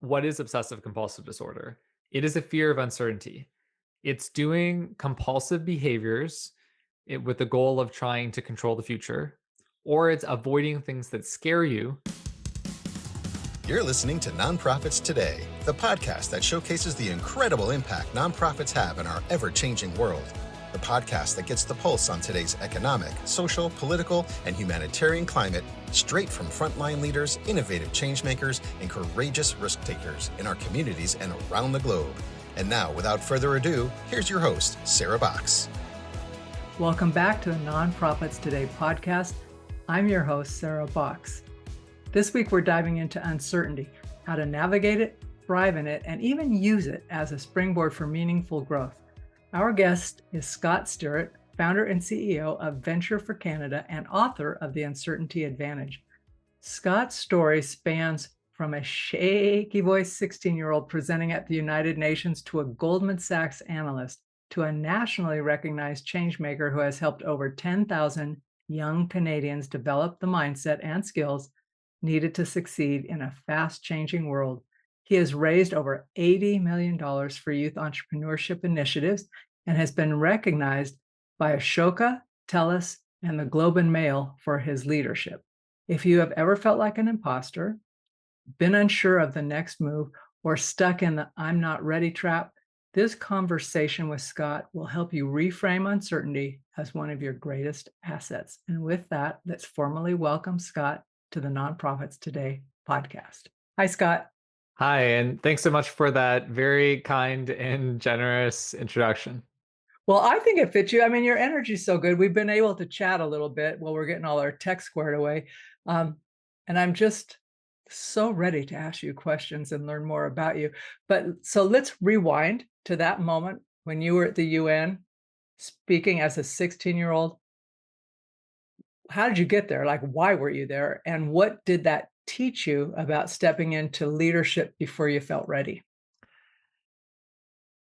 What is obsessive compulsive disorder? It is a fear of uncertainty. It's doing compulsive behaviors with the goal of trying to control the future, or it's avoiding things that scare you. You're listening to Nonprofits Today, the podcast that showcases the incredible impact nonprofits have in our ever-changing world. The podcast that gets the pulse on today's economic, social, political, and humanitarian climate straight from frontline leaders, innovative changemakers, and courageous risk takers in our communities and around the globe. And now, without further ado, here's your host, Sarah Box. Welcome back to the Nonprofits Today podcast. I'm your host, Sarah Box. This week, we're diving into uncertainty, how to navigate it, thrive in it, and even use it as a springboard for meaningful growth. Our guest is Scott Stirrett, founder and CEO of Venture for Canada and author of The Uncertainty Advantage. Scott's story spans from a shaky voice 16-year-old presenting at the United Nations to a Goldman Sachs analyst to a nationally recognized changemaker who has helped over 10,000 young Canadians develop the mindset and skills needed to succeed in a fast-changing world. He has raised over $80 million for youth entrepreneurship initiatives and has been recognized by Ashoka, TELUS, and the Globe and Mail for his leadership. If you have ever felt like an imposter, been unsure of the next move, or stuck in the I'm not ready trap, this conversation with Scott will help you reframe uncertainty as one of your greatest assets. And with that, let's formally welcome Scott to the Nonprofits Today podcast. Hi, Scott. Hi, and thanks so much for that very kind and generous introduction. Well, I think it fits you. I mean, your energy's so good. We've been able to chat a little bit while we're getting all our tech squared away. And I'm just so ready to ask you questions and learn more about you. But so let's rewind to that moment when you were at the UN speaking as a 16-year-old. How did you get there? Like, why were you there? And what did that teach you about stepping into leadership before you felt ready?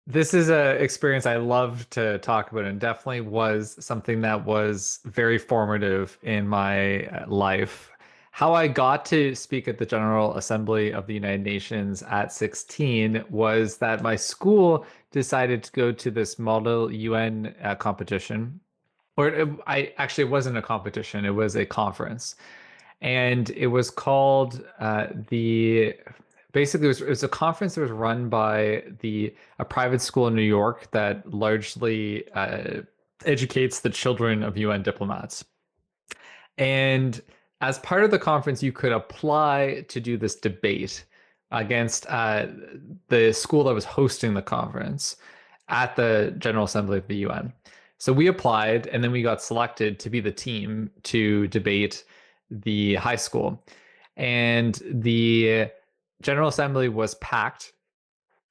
This is an experience I love to talk about, and definitely was something that was very formative in my life. How I got to speak at the General Assembly of the United Nations at 16 was that my school decided to go to this Model UN competition. It wasn't a competition, it was a conference. And it was called it was a conference that was run by a private school in New York that largely educates the children of UN diplomats. And as part of the conference, you could apply to do this debate against the school that was hosting the conference at the General Assembly of the UN. So we applied, and then we got selected to be the team to debate the high school. And the General Assembly was packed.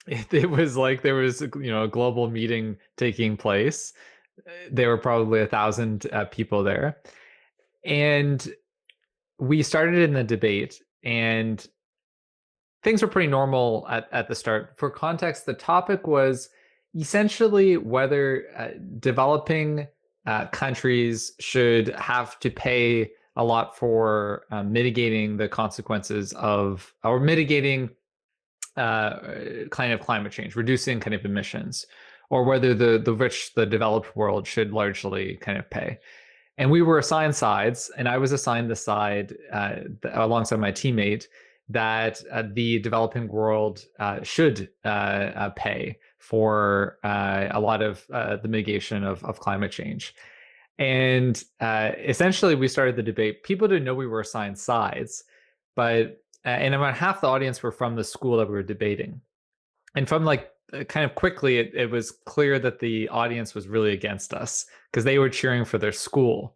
It was like there was a global meeting taking place. There were probably 1,000 people there. And we started in the debate, and things were pretty normal at the start. For context, the topic was essentially whether developing countries should have to pay a lot for mitigating the consequences of, or mitigating kind of climate change, reducing kind of emissions, or whether the developed world should largely kind of pay. And we were assigned sides, and I was assigned the side alongside my teammate that the developing world should pay for a lot of the mitigation of climate change. And essentially, we started the debate. People didn't know we were assigned sides, but and about half the audience were from the school that we were debating. And from kind of quickly, it was clear that the audience was really against us because they were cheering for their school.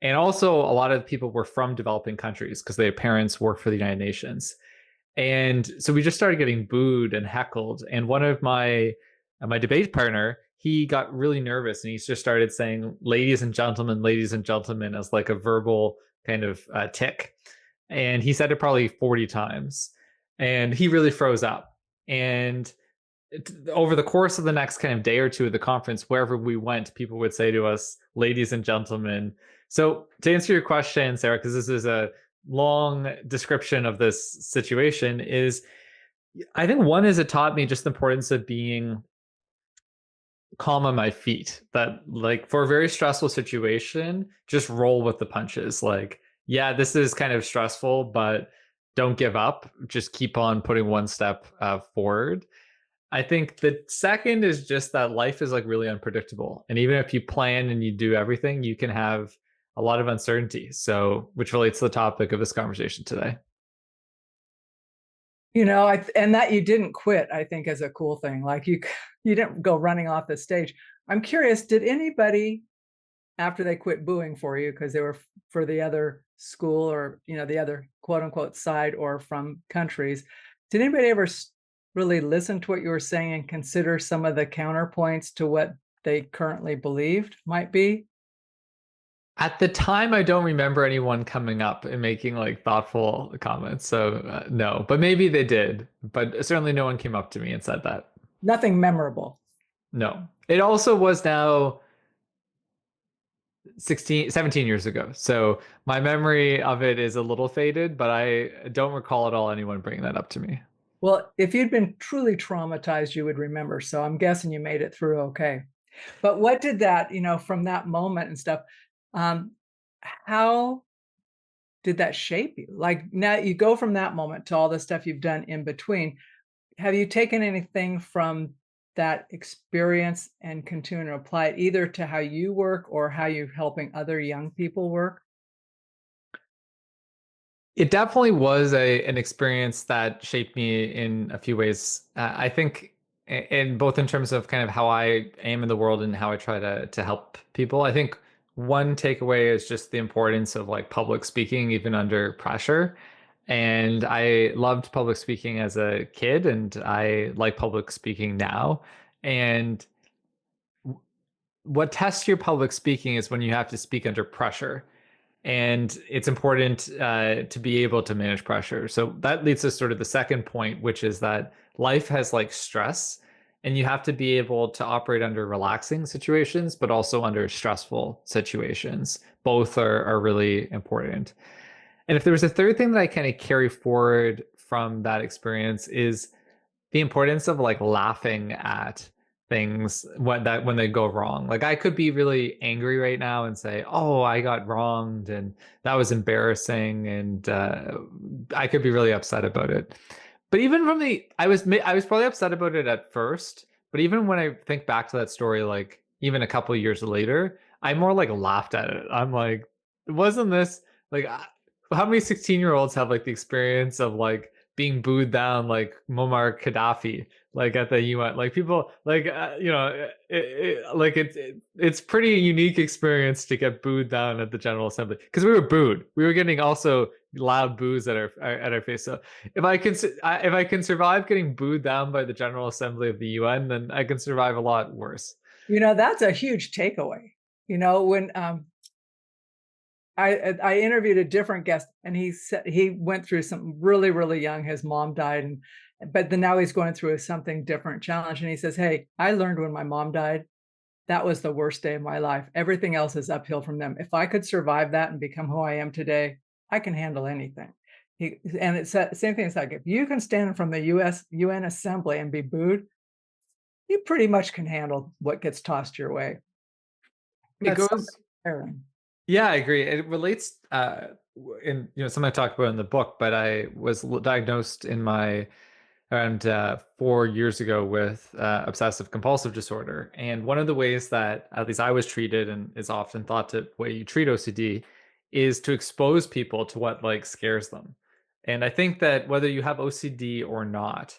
And also, a lot of people were from developing countries because their parents worked for the United Nations. And so we just started getting booed and heckled. And one of my debate partner, he got really nervous, and he just started saying ladies and gentlemen as like a verbal kind of tick. And he said it probably 40 times, and he really froze up. And over the course of the next kind of day or two of the conference, wherever we went, people would say to us, ladies and gentlemen. So to answer your question, Sarah, because this is a long description of this situation, is I think one is it taught me just the importance of being calm on my feet. That like for a very stressful situation, just roll with the punches. Like, yeah, this is kind of stressful, but don't give up. Just keep on putting one step forward. I think the second is just that life is like really unpredictable. And even if you plan and you do everything, you can have a lot of uncertainty. So, which relates to the topic of this conversation today. And that you didn't quit, I think, is a cool thing. Like you didn't go running off the stage. I'm curious, did anybody, after they quit booing for you because they were for the other school or, the other quote unquote side or from countries, did anybody ever really listen to what you were saying and consider some of the counterpoints to what they currently believed might be? At the time, I don't remember anyone coming up and making like thoughtful comments. So, no, but maybe they did. But certainly no one came up to me and said that. Nothing memorable. No. It also was now 17 years ago. So my memory of it is a little faded, but I don't recall at all anyone bringing that up to me. Well, if you'd been truly traumatized, you would remember. So I'm guessing you made it through okay. But what did that, from that moment and stuff, how did that shape you? Like now you go from that moment to all the stuff you've done in between. Have you taken anything from that experience and continue to apply it either to how you work or how you're helping other young people work? It definitely was an experience that shaped me in a few ways. I think in both in terms of kind of how I am in the world and how I try to help people. I think one takeaway is just the importance of like public speaking even under pressure. And I loved public speaking as a kid and I like public speaking now. And what tests your public speaking is when you have to speak under pressure. And it's important to be able to manage pressure. So that leads us sort of the second point, which is that life has like stress, and you have to be able to operate under relaxing situations, but also under stressful situations. Both are really important. And if there was a third thing that I kind of carry forward from that experience is the importance of like laughing at things when they go wrong. Like I could be really angry right now and say, "Oh, I got wronged and that was embarrassing," and I could be really upset about it. But even from I was probably upset about it at first, but even when I think back to that story, like even a couple of years later, I more like laughed at it. I'm like, wasn't this like how many 16-year-olds have like the experience of like being booed down like Muammar Gaddafi like at the UN like people like like it's pretty unique experience to get booed down at the General Assembly because we were booed. We were getting also loud boos at our face. So if I can survive getting booed down by the General Assembly of the UN, then I can survive a lot worse. That's a huge takeaway. When I interviewed a different guest and he said he went through something really, really young. His mom died, but then now he's going through something different challenge. And he says, "Hey, I learned when my mom died, that was the worst day of my life. Everything else is uphill from them. If I could survive that and become who I am today, I can handle anything." And it's the same thing. It's like if you can stand from the UN Assembly and be booed, you pretty much can handle what gets tossed your way. It That's something goes inspiring. Yeah, I agree. It relates in something I talked about in the book, but I was diagnosed in my around 4 years ago with obsessive compulsive disorder. And one of the ways that at least I was treated and is often thought to way you treat OCD is to expose people to what like scares them. And I think that whether you have OCD or not,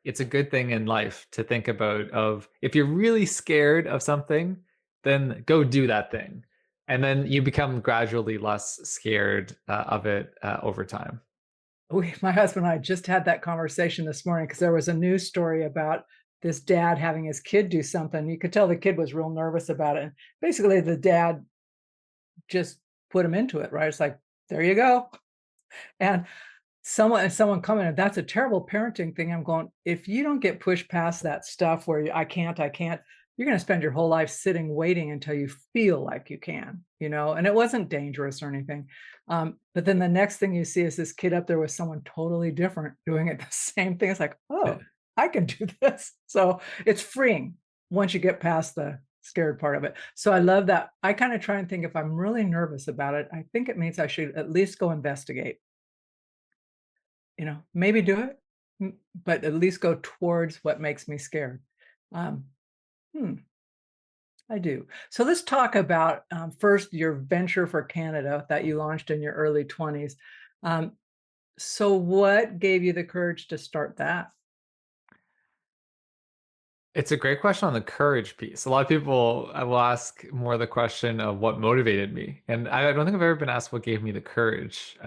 it's a good thing in life to think about of if you're really scared of something, then go do that thing. And then you become gradually less scared of it over time. My husband and I just had that conversation this morning because there was a news story about this dad having his kid do something. You could tell the kid was real nervous about it. And basically, the dad just put him into it, right? It's like, there you go. And someone commented, that's a terrible parenting thing. I'm going, if you don't get pushed past that stuff where I can't, you're going to spend your whole life sitting waiting until you feel like you can, and it wasn't dangerous or anything. But then the next thing you see is this kid up there with someone totally different doing it the same thing. It's like, oh, I can do this. So it's freeing once you get past the scared part of it. So I love that. I kind of try and think, if I'm really nervous about it, I think it means I should at least go investigate, maybe do it, but at least go towards what makes me scared. Um, hmm, I do. So let's talk about first your venture for Canada that you launched in your early 20s. Um, so what gave you the courage to start that? It's a great question on the courage piece. A lot of people will ask more the question of what motivated me. And I don't think I've ever been asked what gave me the courage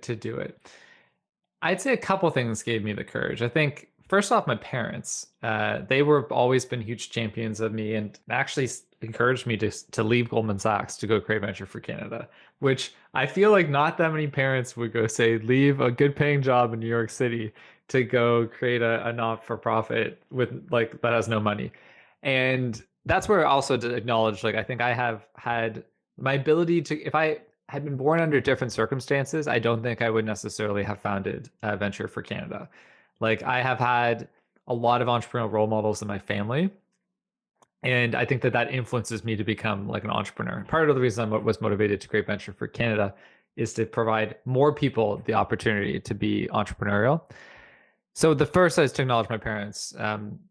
to do it. I'd say a couple things gave me the courage. I think first off, my parents, they were always been huge champions of me and actually encouraged me to leave Goldman Sachs to go create Venture for Canada, which I feel like not that many parents would go say, leave a good paying job in New York City to go create a not-for-profit with like that has no money. And that's where also to acknowledge, like, I think I have had my ability to, if I had been born under different circumstances, I don't think I would necessarily have founded Venture for Canada. Like I have had a lot of entrepreneurial role models in my family, and I think that that influences me to become like an entrepreneur. Part of the reason I was motivated to create Venture for Canada is to provide more people the opportunity to be entrepreneurial. So the first is to acknowledge my parents,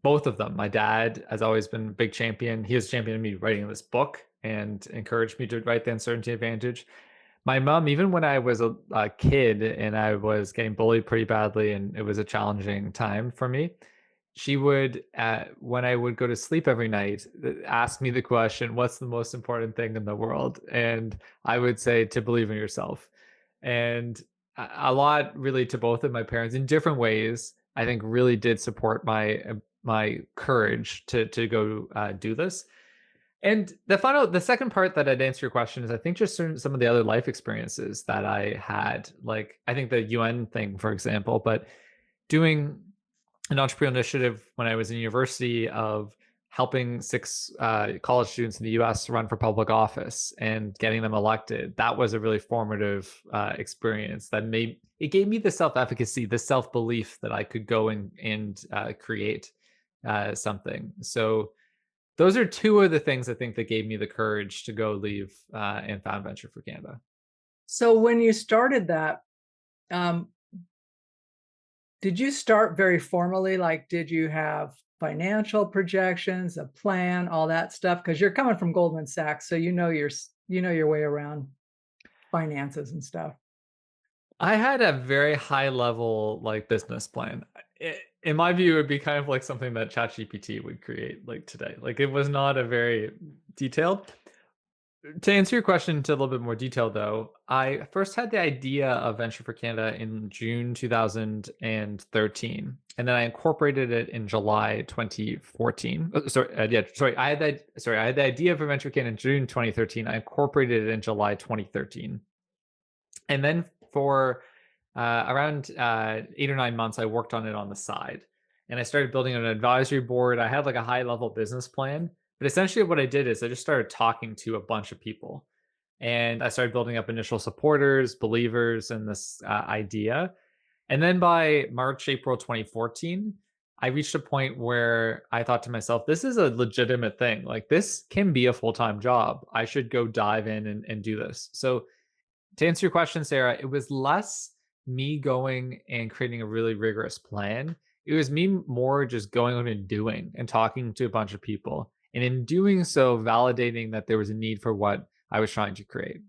both of them. My dad has always been a big champion. He has championed me writing this book and encouraged me to write The Uncertainty Advantage. My mom, even when I was a kid and I was getting bullied pretty badly and it was a challenging time for me, she would, when I would go to sleep every night, ask me the question, what's the most important thing in the world? And I would say to believe in yourself. And a lot really to both of my parents in different ways, I think really did support my courage to go do this. And the second part that I'd answer your question is I think just some of the other life experiences that I had, like I think the UN thing, for example, but doing an entrepreneurial initiative when I was in university of helping six college students in the US run for public office and getting them elected. That was a really formative experience that it gave me the self-efficacy, the self-belief that I could go and create something. So those are two of the things I think that gave me the courage to go leave and found Venture for Canada. So when you started that, um, did you start very formally? Like, did you have financial projections, a plan, all that stuff? Because you're coming from Goldman Sachs, so you know your way around finances and stuff. I had a very high level like business plan. In my view, it would be kind of like something that ChatGPT would create like today. Like it was not a very detailed. To answer your question to a little bit more detail, though, I first had the idea of Venture for Canada in June 2013, and then I incorporated it in July 2014. I had the idea for Venture Canada in June 2013. I incorporated it in July 2013, and then for around 8 or 9 months, I worked on it on the side, and I started building an advisory board. I had like a high level business plan, but essentially what I did is I just started talking to a bunch of people, and I started building up initial supporters, believers in this idea. And then by March, April 2014, I reached a point where I thought to myself, this is a legitimate thing. Like this can be a full-time job. I should go dive in and do this. So to answer your question, Sarah, it was less me going and creating a really rigorous plan. It was me more just going on and doing and talking to a bunch of people. And in doing so, validating that there was a need for what I was trying to create.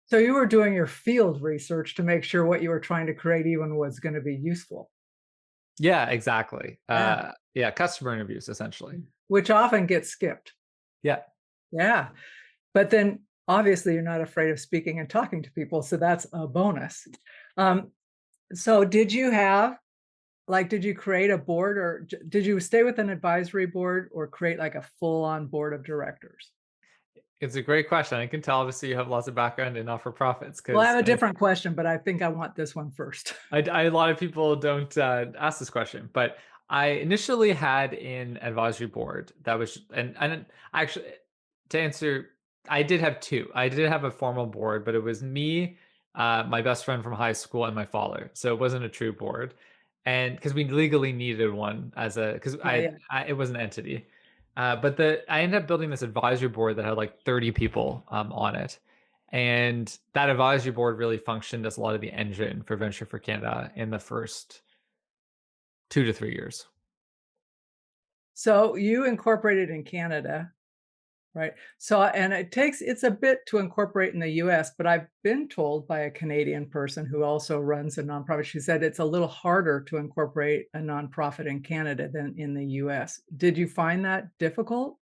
So you were doing your field research to make sure what you were trying to create even was going to be useful. Yeah, exactly. Yeah. Yeah, customer interviews, essentially. Which often gets skipped. Yeah. Yeah. But then obviously you're not afraid of speaking and talking to people. So that's a bonus. So did you create a board, or did you stay with an advisory board or create like a full-on board of directors? It's a great question. I can tell obviously you have lots of background in not-for-profits Well, I because have a different question, but I think I want this one first. a lot of people don't ask this question, but I initially had an advisory board that was, and actually, to answer, I did have two. I did have a formal board, but it was me, my best friend from high school, and my father. So it wasn't a true board, and because we legally needed one as a, because Yeah, yeah. it was an entity, but I ended up building this advisory board that had like 30 people on it. And that advisory board really functioned as a lot of the engine for Venture for Canada in the first 2 to 3 years. So you incorporated in Canada, right? So, and it's a bit to incorporate in the US, but I've been told by a Canadian person who also runs a nonprofit, she said it's a little harder to incorporate a nonprofit in Canada than in the US. Did you find that difficult?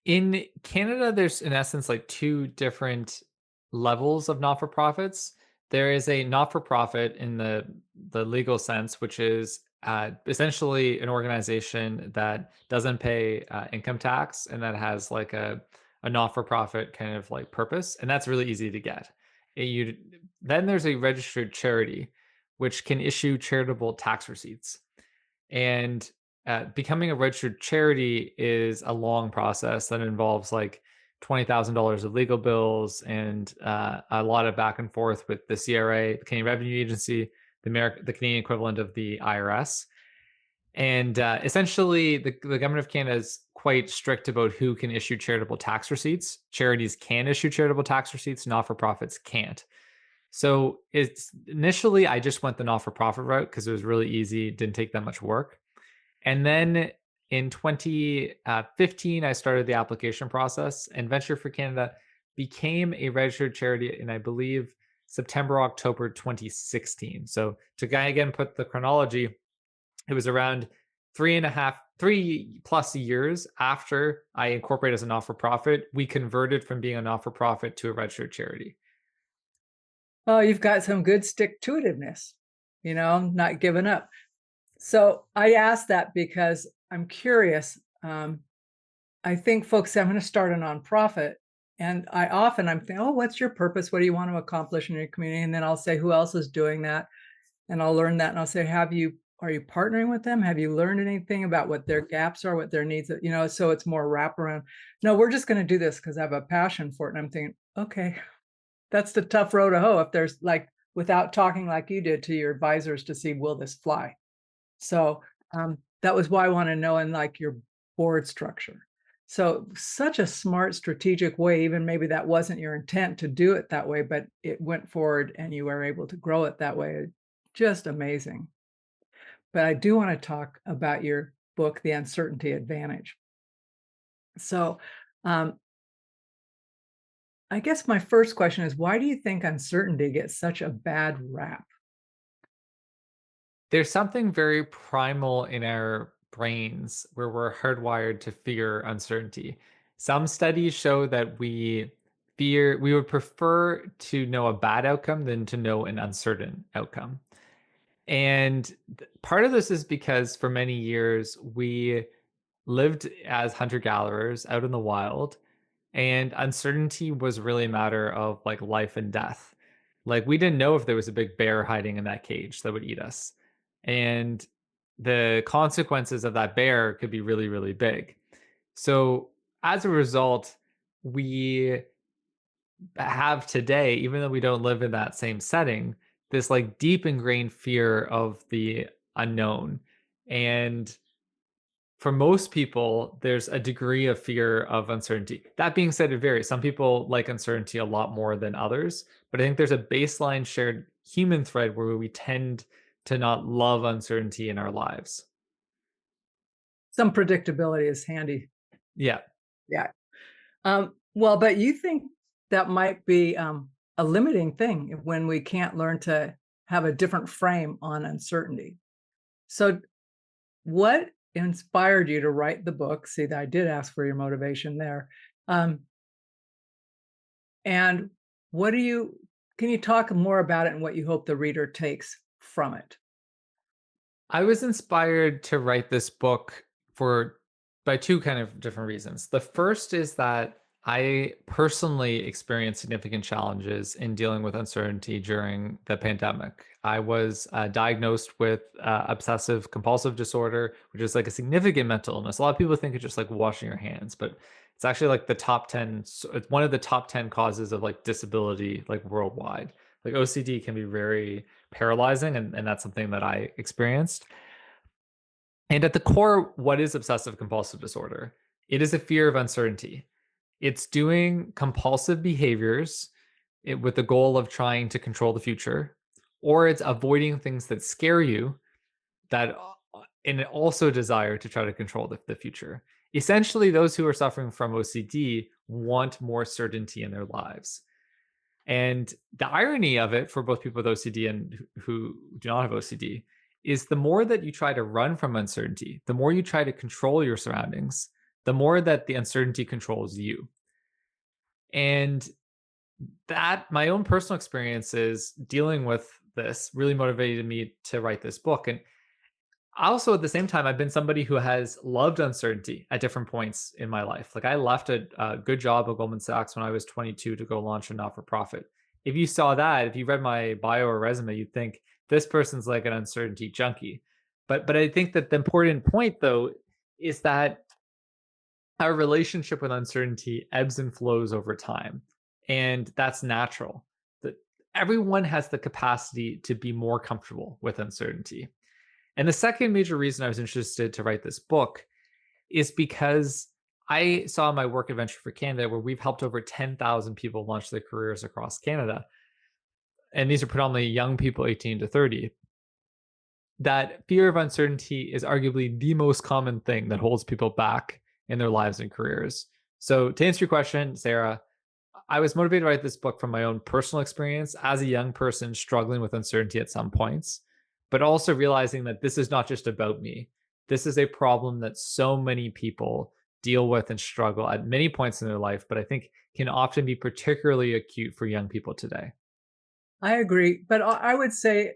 In Canada, there's in essence like two different levels of not-for-profits. There is a not-for-profit in the legal sense, which is essentially an organization that doesn't pay income tax and that has like a not-for-profit kind of like purpose, and that's really easy to get. You then there's a registered charity, which can issue charitable tax receipts. And becoming a registered charity is a long process that involves like $20,000 of legal bills and a lot of back and forth with the CRA, the Canadian Revenue Agency, the Canadian equivalent of the IRS. And essentially, the government of Canada is quite strict about who can issue charitable tax receipts. Charities can issue charitable tax receipts, not for profits can't. So it's initially, I just went the not for profit route because it was really easy, didn't take that much work. And then in 2015, I started the application process, and Venture for Canada became a registered charity in, I believe, September, October 2016. So to again put the chronology, it was around 3+ years after I incorporated as a not for profit, we converted from being a not for profit to a registered charity. Oh, you've got some good stick to itiveness, not giving up. So I asked that because I'm curious. I think folks say, I'm going to start a nonprofit. And I'm thinking, oh, what's your purpose? What do you want to accomplish in your community? And then I'll say, who else is doing that? And I'll learn that. And I'll say, are you partnering with them? Have you learned anything about what their gaps are, what their needs are? So it's more wraparound. No, we're just going to do this because I have a passion for it. And I'm thinking, okay, that's the tough row to hoe. If there's like, without talking like you did to your advisors to see, will this fly? So that was why I want to know in like your board structure. So such a smart strategic way, even maybe that wasn't your intent to do it that way, but it went forward and you were able to grow it that way. Just amazing. But I do want to talk about your book, The Uncertainty Advantage. So I guess my first question is, why do you think uncertainty gets such a bad rap? There's something very primal in our brains where we're hardwired to fear uncertainty. Some studies show that we would prefer to know a bad outcome than to know an uncertain outcome. And part of this is because for many years we lived as hunter gatherers out in the wild, and uncertainty was really a matter of like life and death. Like we didn't know if there was a big bear hiding in that cage that would eat us. And the consequences of that bear could be really, really big. So as a result, we have today, even though we don't live in that same setting, this like deep ingrained fear of the unknown. And for most people, there's a degree of fear of uncertainty. That being said, it varies. Some people like uncertainty a lot more than others, but I think there's a baseline shared human thread where we tend to not love uncertainty in our lives. Some predictability is handy. Yeah. Yeah. Well, but you think that might be a limiting thing when we can't learn to have a different frame on uncertainty. So, what inspired you to write the book? See, I did ask for your motivation there. And can you talk more about it and what you hope the reader takes from it? I was inspired to write this book for by two kind of different reasons. The first is that I personally experienced significant challenges in dealing with uncertainty during the pandemic. I was diagnosed with obsessive compulsive disorder, which is like a significant mental illness. A lot of people think it's just like washing your hands, but it's actually like the top 10, it's one of the top 10 causes of like disability, like worldwide. Like OCD can be very paralyzing, and that's something that I experienced. And at the core, what is obsessive compulsive disorder? It is a fear of uncertainty. It's doing compulsive behaviors with the goal of trying to control the future, or it's avoiding things that scare you that and also desire to try to control the future. Essentially, those who are suffering from OCD want more certainty in their lives. And the irony of it for both people with OCD and who do not have OCD is the more that you try to run from uncertainty, the more you try to control your surroundings, the more that the uncertainty controls you. And that my own personal experiences dealing with this really motivated me to write this book. And also at the same time, I've been somebody who has loved uncertainty at different points in my life. Like I left a good job at Goldman Sachs when I was 22 to go launch a not-for-profit. If you saw that, if you read my bio or resume, you'd think this person's like an uncertainty junkie. But I think that the important point though is that our relationship with uncertainty ebbs and flows over time, and that's natural. That everyone has the capacity to be more comfortable with uncertainty. And the second major reason I was interested to write this book is because I saw my work at Venture for Canada, where we've helped over 10,000 people launch their careers across Canada. And these are predominantly young people, 18 to 30. That fear of uncertainty is arguably the most common thing that holds people back in their lives and careers. So, to answer your question, Sarah, I was motivated to write this book from my own personal experience as a young person struggling with uncertainty at some points, but also realizing that this is not just about me. This is a problem that so many people deal with and struggle at many points in their life, but I think can often be particularly acute for young people today. I agree, but I would say,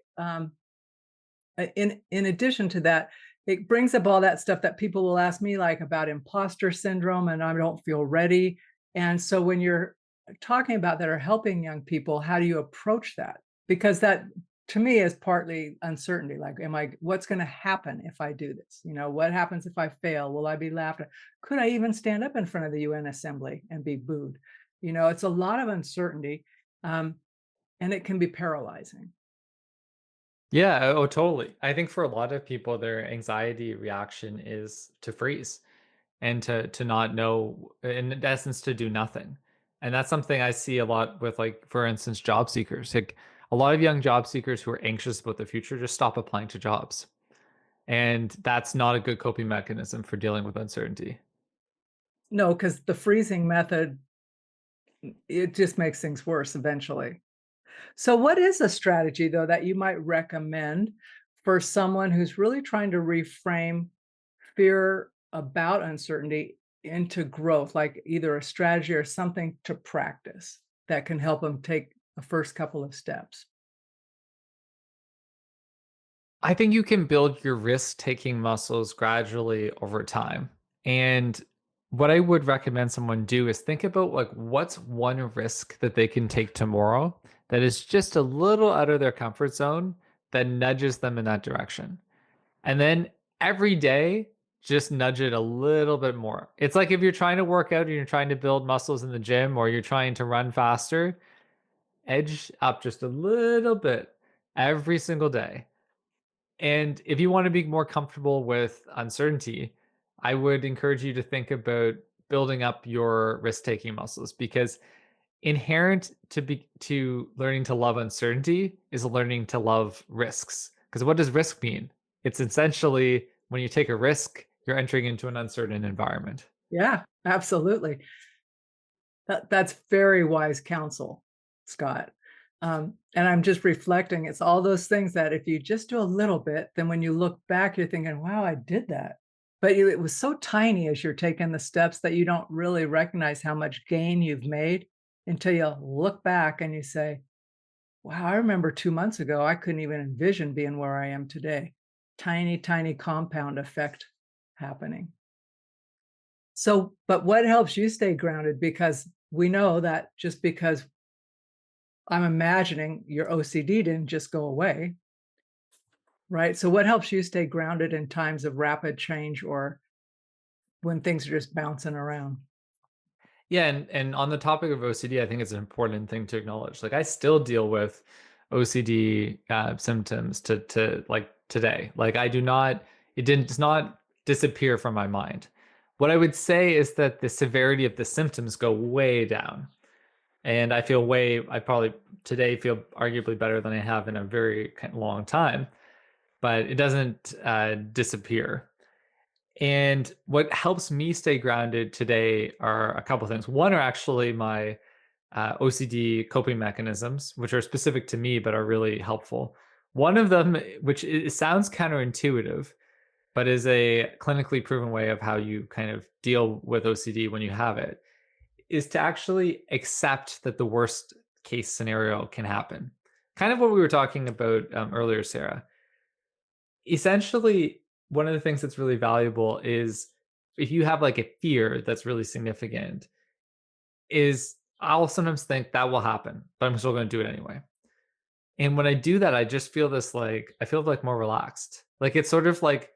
in addition to that, it brings up all that stuff that people will ask me, like about imposter syndrome, and I don't feel ready. And so, when you're talking about that or helping young people, how do you approach that? Because that, to me, is partly uncertainty. Like, what's going to happen if I do this? What happens if I fail? Will I be laughed at? Could I even stand up in front of the UN assembly and be booed? It's a lot of uncertainty, um, and it can be paralyzing. Yeah, totally. I think for a lot of people, their anxiety reaction is to freeze and to not know, in essence, to do nothing. And that's something I see a lot with, like, for instance, job seekers. Like a lot of young job seekers who are anxious about the future just stop applying to jobs. And that's not a good coping mechanism for dealing with uncertainty. No, because the freezing method, it just makes things worse eventually. So, what is a strategy, though, that you might recommend for someone who's really trying to reframe fear about uncertainty into growth, like either a strategy or something to practice that can help them take the first couple of steps? I think you can build your risk-taking muscles gradually over time. And what I would recommend someone do is think about, like, what's one risk that they can take tomorrow that is just a little out of their comfort zone that nudges them in that direction. And then every day, just nudge it a little bit more. It's like if you're trying to work out and you're trying to build muscles in the gym, or you're trying to run faster, edge up just a little bit every single day. And if you want to be more comfortable with uncertainty, I would encourage you to think about building up your risk-taking muscles, because inherent to learning to love uncertainty is learning to love risks. Because what does risk mean? It's essentially when you take a risk, you're entering into an uncertain environment. Yeah, absolutely. That's very wise counsel, Scott. And I'm just reflecting, it's all those things that if you just do a little bit, then when you look back, you're thinking, wow, I did that. But it was so tiny as you're taking the steps that you don't really recognize how much gain you've made until you look back and you say, wow, I remember 2 months ago, I couldn't even envision being where I am today. Tiny, tiny compound effect happening. So, but what helps you stay grounded? Because we know that just because I'm imagining your OCD didn't just go away, right? So, what helps you stay grounded in times of rapid change or when things are just bouncing around? Yeah, and on the topic of OCD, I think it's an important thing to acknowledge. Like I still deal with OCD symptoms to like today. Like I do not, it didn't does not disappear from my mind. What I would say is that the severity of the symptoms go way down. And I probably today feel arguably better than I have in a very long time, but it doesn't disappear. And what helps me stay grounded today are a couple things. One are actually my OCD coping mechanisms, which are specific to me but are really helpful. One of them, which sounds counterintuitive, but is a clinically proven way of how you kind of deal with OCD when you have it, is to actually accept that the worst case scenario can happen. Kind of what we were talking about earlier, Sarah. Essentially, one of the things that's really valuable is if you have like a fear that's really significant, is I'll sometimes think that will happen, but I'm still going to do it anyway. And when I do that, I just feel this like I feel like more relaxed. Like it's sort of like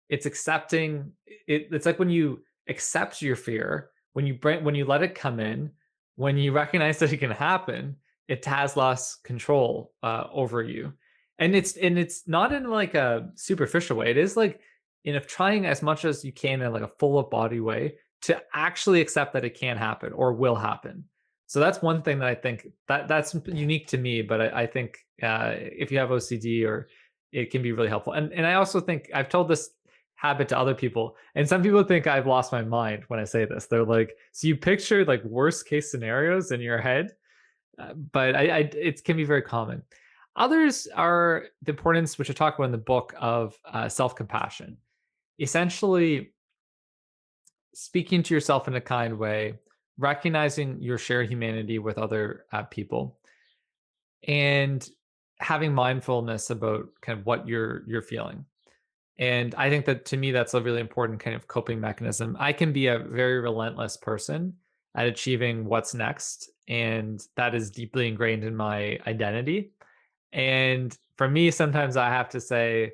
it's accepting it's like when you accept your fear, when you let it come in, when you recognize that it can happen, it has less control over you. And it's not in like a superficial way. It is like in a trying as much as you can in like a full of body way to actually accept that it can happen or will happen. So that's one thing that I think that's unique to me, but I think if you have OCD or it can be really helpful. And I also think I've told this habit to other people, and some people think I've lost my mind when I say this. They're like, "So you picture like worst case scenarios in your head?" But I it can be very common. Others are the importance, which I talk about in the book, of self compassion. Essentially, speaking to yourself in a kind way, recognizing your shared humanity with other people, and having mindfulness about kind of what you're feeling. And I think that to me, that's a really important kind of coping mechanism. I can be a very relentless person at achieving what's next. And that is deeply ingrained in my identity. And for me, sometimes I have to say,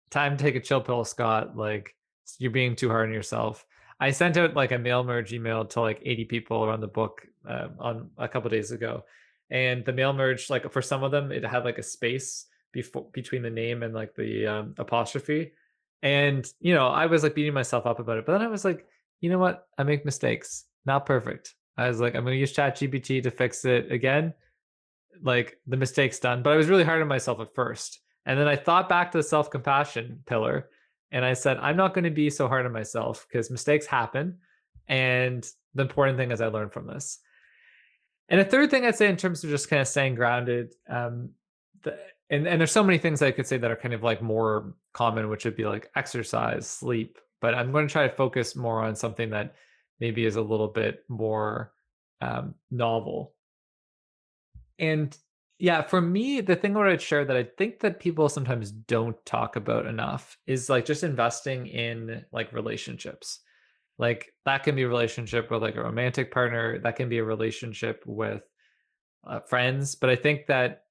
time to take a chill pill, Scott. Like, you're being too hard on yourself. I sent out like a mail merge email to like 80 people around the book on a couple days ago. And the mail merge, like for some of them, it had like a space before between the name and like the apostrophe. And I was like beating myself up about it, but then I was like, you know what? I make mistakes, not perfect. I was like, I'm going to use ChatGPT to fix it again. Like the mistake's done, but I was really hard on myself at first. And then I thought back to the self compassion pillar, and I said, I'm not going to be so hard on myself because mistakes happen. And the important thing is I learned from this. And a third thing I'd say in terms of just kind of staying grounded, the, and there's so many things I could say that are kind of like more common, which would be like exercise, sleep. But I'm going to try to focus more on something that maybe is a little bit more novel. And yeah, for me, the thing where I'd share that I think that people sometimes don't talk about enough is like just investing in like relationships. Like that can be a relationship with like a romantic partner, that can be a relationship with friends. But I think that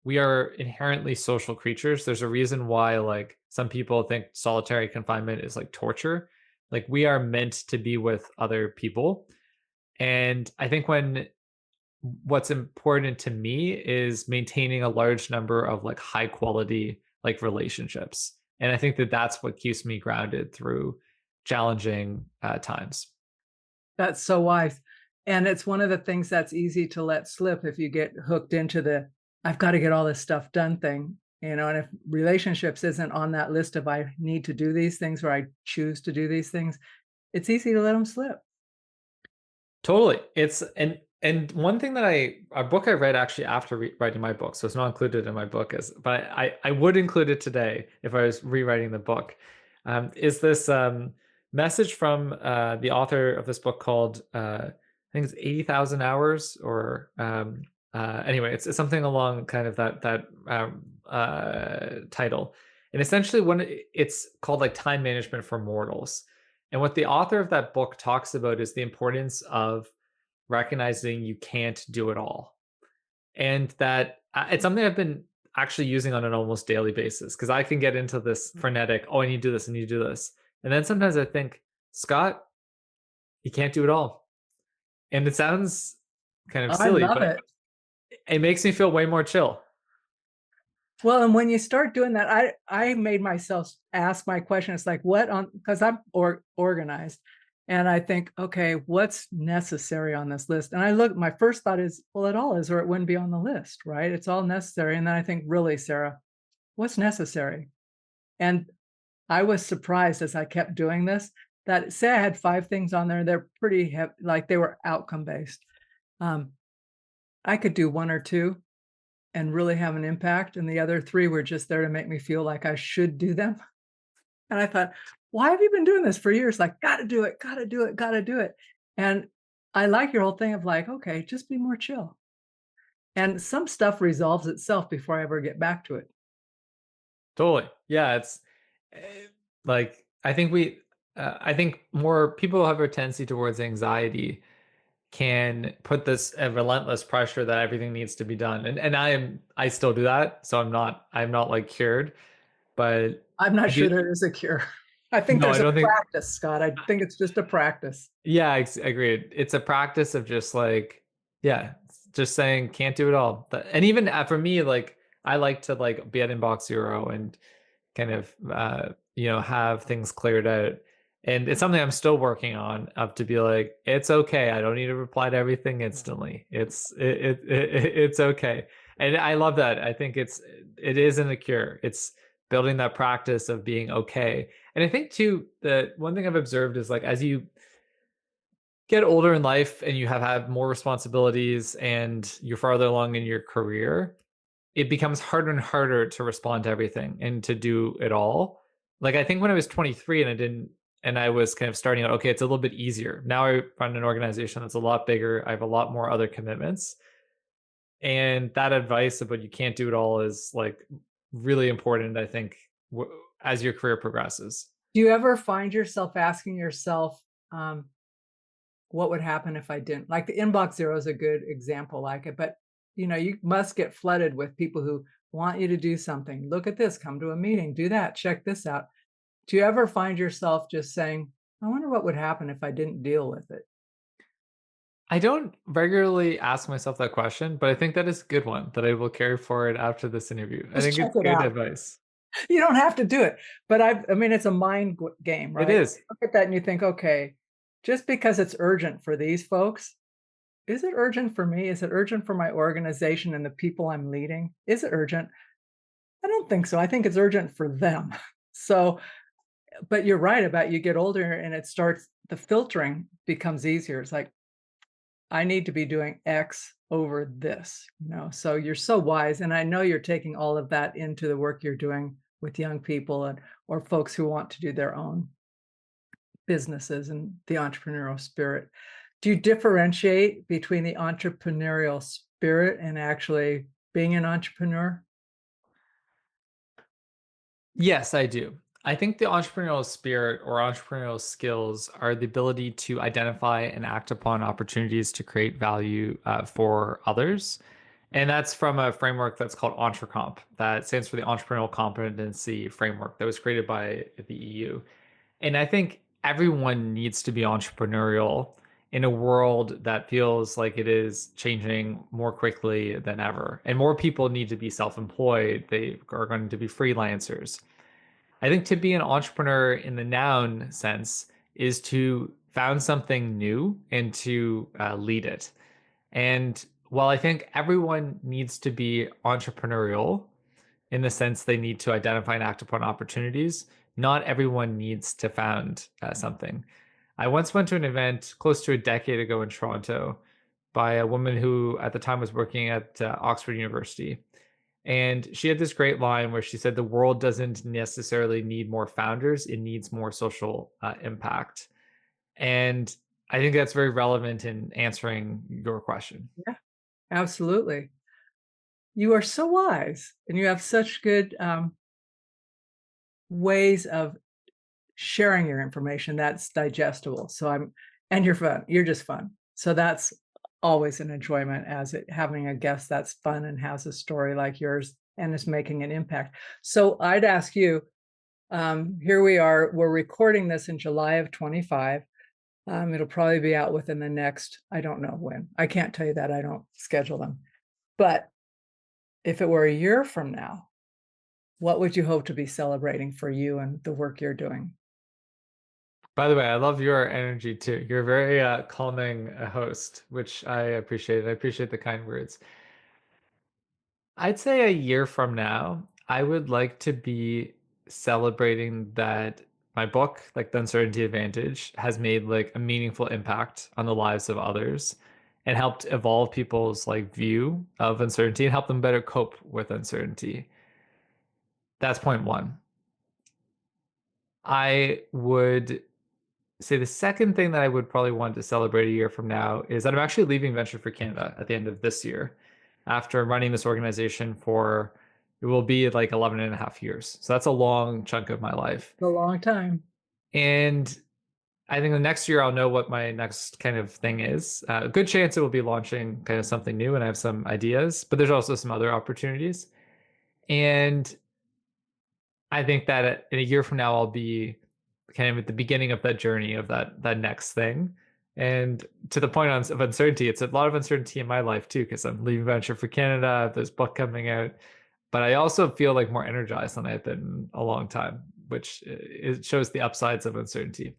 we are inherently social creatures. There's a reason why like some people think solitary confinement is like torture. Like we are meant to be with other people. And I think what's important to me is maintaining a large number of like high quality like relationships. And I think that that's what keeps me grounded through challenging times. That's so wise. And it's one of the things that's easy to let slip if you get hooked into the I've got to get all this stuff done thing, and if relationships isn't on that list of I need to do these things or I choose to do these things, it's easy to let them slip. Totally. It's and one thing that a book I read actually after writing my book, so it's not included in my book, is but I would include it today if I was rewriting the book. Is this message from the author of this book called I think it's 80,000 hours or anyway, it's something along kind of that title. And essentially, when it's called like time management for mortals, And what the author of that book talks about is the importance of recognizing you can't do it all. And that it's something I've been actually using on an almost daily basis because I can get into this frenetic, oh, I need to do this, I need to do this. And then sometimes I think, Scott, you can't do it all. And it sounds kind of I silly, love but it. it makes me feel way more chill. Well, and when you start doing that, I made myself ask my question. It's like, what on, because I'm organized, and I think, okay, what's necessary on this list? And I look, my first thought is, well, it all is, or it wouldn't be on the list, right? It's all necessary. And then I think, really, Sarah, what's necessary? And I was surprised as I kept doing this that, say I had 5 things on there, they're pretty heavy, like they were outcome based. Um, I could do 1 or 2 and really have an impact, and the other 3 were just there to make me feel like I should do them. And I thought, "Why have you been doing this for years?" Like, "Gotta do it, gotta do it, gotta do it." And I like your whole thing of like, "Okay, just be more chill." And some stuff resolves itself before I ever get back to it. Totally. Yeah, it's like I think more people have a tendency towards anxiety can put this relentless pressure that everything needs to be done. And I still do that, so I'm not like cured, but I'm not I sure do. there is a cure. I think No, I there's a don't think. practice, Scott. I think it's just a practice. Yeah, agreed. It's a practice of just like, yeah, just saying can't do it all. And even for me, like I like to like be at inbox zero and kind of have things cleared out. And it's something I'm still working on up to be like, it's okay. I don't need to reply to everything instantly. It's okay. And I love that. I think it isn't a cure. It's building that practice of being okay. And I think too, the one thing I've observed is like as you get older in life and you have had more responsibilities and you're farther along in your career, it becomes harder and harder to respond to everything and to do it all. Like I think when I was 23 and I was kind of starting out, okay, it's a little bit easier. Now I run an organization that's a lot bigger. I have a lot more other commitments. And that advice about you can't do it all is like really important, I think, as your career progresses. Do you ever find yourself asking yourself, um, what would happen if I didn't? Like the inbox zero is a good example like it, but you must get flooded with people who want you to do something. Look at this, come to a meeting, do that, check this out. Do you ever find yourself just saying, I wonder what would happen if I didn't deal with it? I don't regularly ask myself that question, but I think that is a good one that I will carry forward after this interview. I Just think check it's it good out. advice. You don't have to do it. But I mean, it's a mind game, It right? is. Look at that and you think, okay, just because it's urgent for these folks, is it urgent for me? Is it urgent for my organization and the people I'm leading? Is it urgent? I don't think so. I think it's urgent for them. So, but you're right about you get older and it starts, the filtering becomes easier. It's like, I need to be doing X over this. So you're so wise. And I know you're taking all of that into the work you're doing with young people and or folks who want to do their own businesses and the entrepreneurial spirit. Do you differentiate between the entrepreneurial spirit and actually being an entrepreneur? Yes, I do. I think the entrepreneurial spirit or entrepreneurial skills are the ability to identify and act upon opportunities to create value for others. And that's from a framework that's called EntreComp. That stands for the Entrepreneurial Competency Framework that was created by the EU. And I think everyone needs to be entrepreneurial in a world that feels like it is changing more quickly than ever. And more people need to be self employed, they are going to be freelancers. I think to be an entrepreneur in the noun sense is to found something new and to lead it. And while I think everyone needs to be entrepreneurial in the sense they need to identify and act upon opportunities, not everyone needs to found something. I once went to an event close to a decade ago in Toronto by a woman who at the time was working at Oxford University. And she had this great line where she said, the world doesn't necessarily need more founders, it needs more social impact. And I think that's very relevant in answering your question. Yeah, absolutely. You are so wise and you have such good ways of sharing your information that's digestible. And you're fun. You're just fun. So that's always an enjoyment having a guest that's fun and has a story like yours and is making an impact. So I'd ask you, here we are, we're recording this in July of 25. It'll probably be out within the next, I don't know when. I can't tell you that. I don't schedule them. But if it were a year from now, what would you hope to be celebrating for you and the work you're doing? By the way, I love your energy too. You're a very calming host, which I appreciate. I appreciate the kind words. I'd say a year from now, I would like to be celebrating that my book, like The Uncertainty Advantage, has made like a meaningful impact on the lives of others and helped evolve people's like view of uncertainty and help them better cope with uncertainty. That's point one. I would say the second thing that I would probably want to celebrate a year from now is that I'm actually leaving Venture for Canada at the end of this year after running this organization for it will be like 11 and a half years. So that's a long chunk of my life. A long time. And I think the next year I'll know what my next kind of thing is. A good chance it will be launching kind of something new and I have some ideas, but there's also some other opportunities. And I think that in a year from now, I'll be kind of at the beginning of that journey of that next thing. And to the point of uncertainty, it's a lot of uncertainty in my life too, because I'm leaving Venture for Canada, I have this book coming out, but I also feel like more energized than I've been in a long time, which it shows the upsides of uncertainty.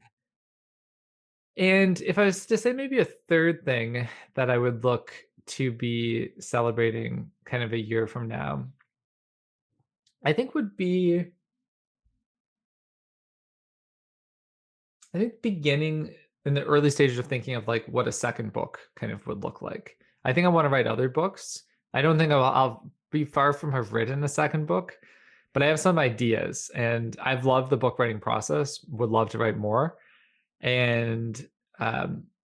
And if I was to say maybe a third thing that I would look to be celebrating kind of a year from now, I think would be I think beginning in the early stages of thinking of like what a second book kind of would look like. I think I want to write other books. I don't think I'll be far from have written a second book, but I have some ideas and I've loved the book writing process, would love to write more. And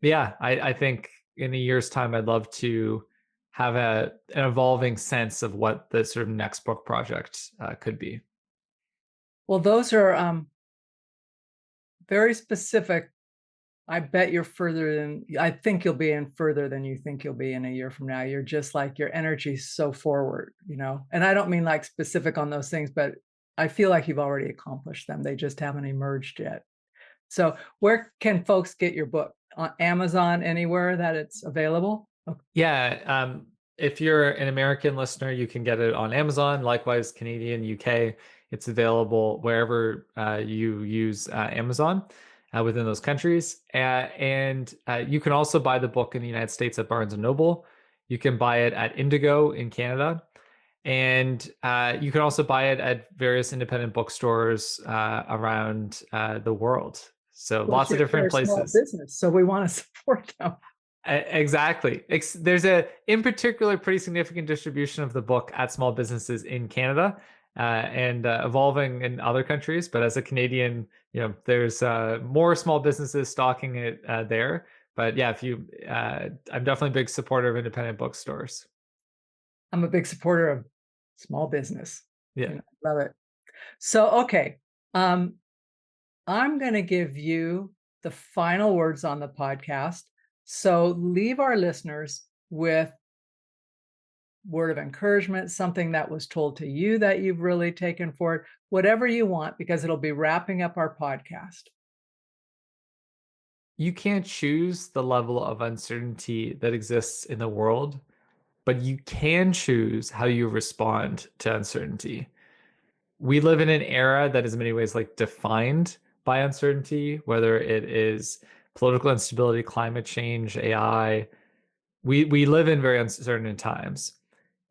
yeah, I think in a year's time, I'd love to have an evolving sense of what the sort of next book project could be. Well, those are very specific. I bet you're I think you'll be in further than you think you'll be in a year from now. You're just like your energy's so forward, and I don't mean like specific on those things, but I feel like you've already accomplished them. They just haven't emerged yet. So where can folks get your book? On Amazon, anywhere that it's available? Okay. Yeah. If you're an American listener, you can get it on Amazon. Likewise, Canadian, UK, it's available wherever you use Amazon within those countries. And you can also buy the book in the United States at Barnes and Noble. You can buy it at Indigo in Canada. And you can also buy it at various independent bookstores around the world. So lots of different places. Small business, so we want to support them. Exactly. There's in particular, pretty significant distribution of the book at small businesses in Canada and evolving in other countries. But as a Canadian, there's more small businesses stocking it there. But yeah, I'm definitely a big supporter of independent bookstores. I'm a big supporter of small business. Yeah, love it. So okay, I'm going to give you the final words on the podcast. So leave our listeners with word of encouragement, something that was told to you that you've really taken forward, whatever you want, because it'll be wrapping up our podcast. You can't choose the level of uncertainty that exists in the world, but you can choose how you respond to uncertainty. We live in an era that is in many ways like defined by uncertainty, whether it is political instability, climate change, AI. We live in very uncertain times,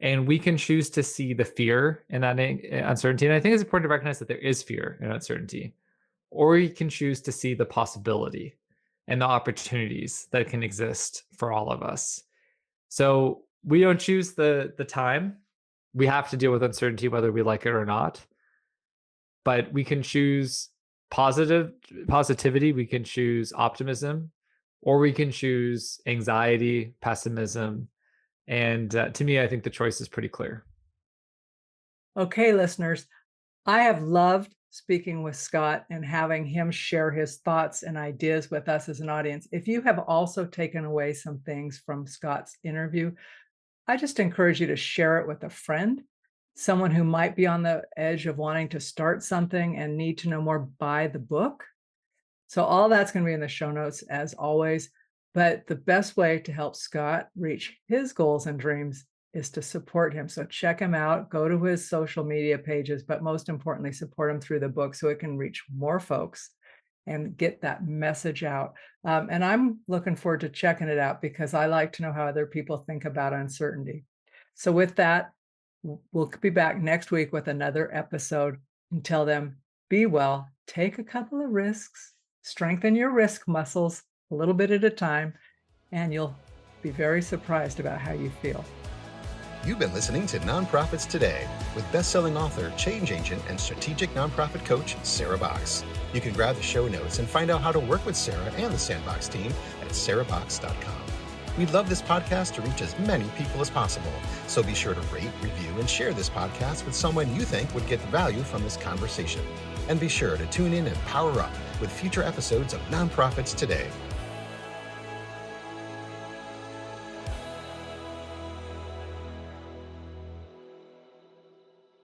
and we can choose to see the fear in that uncertainty. And I think it's important to recognize that there is fear in uncertainty, or we can choose to see the possibility and the opportunities that can exist for all of us. So we don't choose the time. We have to deal with uncertainty whether we like it or not. But we can choose positivity, we can choose optimism, or we can choose anxiety, pessimism. And to me, I think the choice is pretty clear. Okay, listeners, I have loved speaking with Scott and having him share his thoughts and ideas with us as an audience. If you have also taken away some things from Scott's interview, I just encourage you to share it with a friend, someone who might be on the edge of wanting to start something and need to know more. Buy the book. So all that's going to be in the show notes as always. But the best way to help Scott reach his goals and dreams is to support him. So check him out, go to his social media pages, but most importantly, support him through the book so it can reach more folks and get that message out. And I'm looking forward to checking it out because I like to know how other people think about uncertainty. So with that, we'll be back next week with another episode. Until then, be well, take a couple of risks, strengthen your risk muscles a little bit at a time, and you'll be very surprised about how you feel. You've been listening to Nonprofits Today with best-selling author, change agent, and strategic nonprofit coach, Sarah Box. You can grab the show notes and find out how to work with Sarah and the Sandbox team at sarahbox.com. We'd love this podcast to reach as many people as possible, so be sure to rate, review, and share this podcast with someone you think would get value from this conversation. And be sure to tune in and power up with future episodes of Nonprofits Today.